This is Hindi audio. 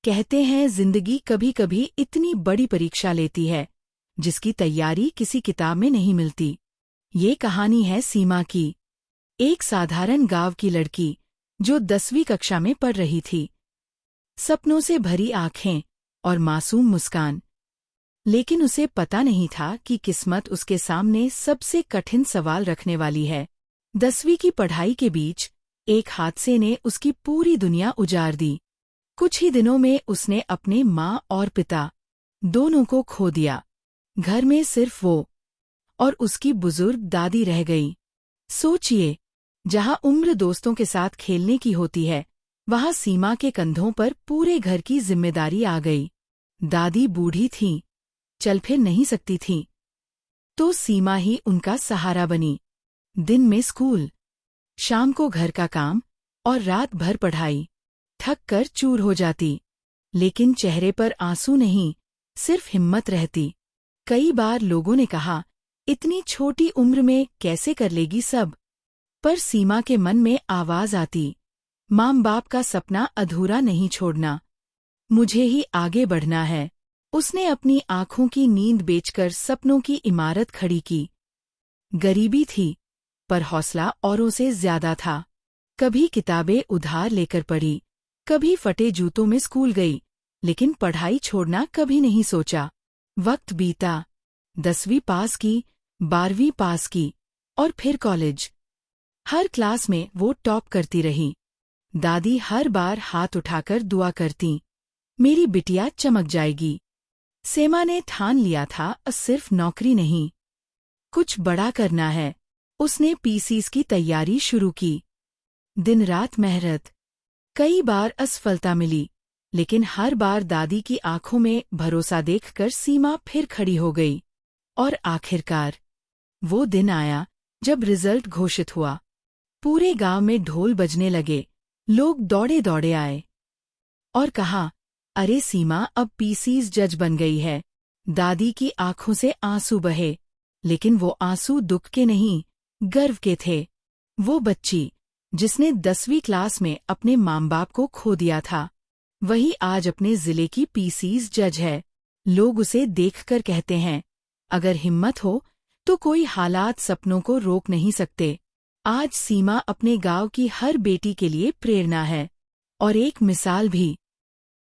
कहते हैं जिंदगी कभी कभी इतनी बड़ी परीक्षा लेती है जिसकी तैयारी किसी किताब में नहीं मिलती। ये कहानी है सीमा की, एक साधारण गांव की लड़की जो 10वीं कक्षा में पढ़ रही थी। सपनों से भरी आंखें और मासूम मुस्कान, लेकिन उसे पता नहीं था कि किस्मत उसके सामने सबसे कठिन सवाल रखने वाली है। 10वीं की पढ़ाई के बीच एक हादसे ने उसकी पूरी दुनिया उजाड़ दी। कुछ ही दिनों में उसने अपने माँ और पिता दोनों को खो दिया। घर में सिर्फ वो और उसकी बुजुर्ग दादी रह गई। सोचिए, जहाँ उम्र दोस्तों के साथ खेलने की होती है, वहाँ सीमा के कंधों पर पूरे घर की जिम्मेदारी आ गई। दादी बूढ़ी थीं, चल फिर नहीं सकती थीं, तो सीमा ही उनका सहारा बनी। दिन में स्कूल, शाम को घर का काम और रात भर पढ़ाई। थक कर चूर हो जाती, लेकिन चेहरे पर आंसू नहीं, सिर्फ हिम्मत रहती। कई बार लोगों ने कहा, इतनी छोटी उम्र में कैसे कर लेगी सब, पर सीमा के मन में आवाज आती, माँ बाप का सपना अधूरा नहीं छोड़ना, मुझे ही आगे बढ़ना है। उसने अपनी आंखों की नींद बेचकर सपनों की इमारत खड़ी की। गरीबी थी, पर हौसला औरों से ज्यादा था। कभी किताबें उधार लेकर पढ़ी, कभी फटे जूतों में स्कूल गई, लेकिन पढ़ाई छोड़ना कभी नहीं सोचा। वक्त बीता, 10वीं पास की, 12वीं पास की, और फिर कॉलेज। हर क्लास में वो टॉप करती रही। दादी हर बार हाथ उठाकर दुआ करती, मेरी बिटिया चमक जाएगी। सीमा ने ठान लिया था, सिर्फ नौकरी नहीं, कुछ बड़ा करना है। उसने पीसीज की तैयारी शुरू की। दिन रात मेहनत, कई बार असफलता मिली, लेकिन हर बार दादी की आंखों में भरोसा देखकर सीमा फिर खड़ी हो गई। और आखिरकार वो दिन आया जब रिजल्ट घोषित हुआ। पूरे गांव में ढोल बजने लगे, लोग दौड़े दौड़े आए और कहा, अरे सीमा अब पीसीज जज बन गई है। दादी की आंखों से आंसू बहे, लेकिन वो आंसू दुख के नहीं, गर्व के थे। वो बच्ची जिसने 10वीं क्लास में अपने माँ बाप को खो दिया था, वही आज अपने जिले की पीसीज जज है। लोग उसे देखकर कहते हैं, अगर हिम्मत हो तो कोई हालात सपनों को रोक नहीं सकते। आज सीमा अपने गांव की हर बेटी के लिए प्रेरणा है और एक मिसाल भी।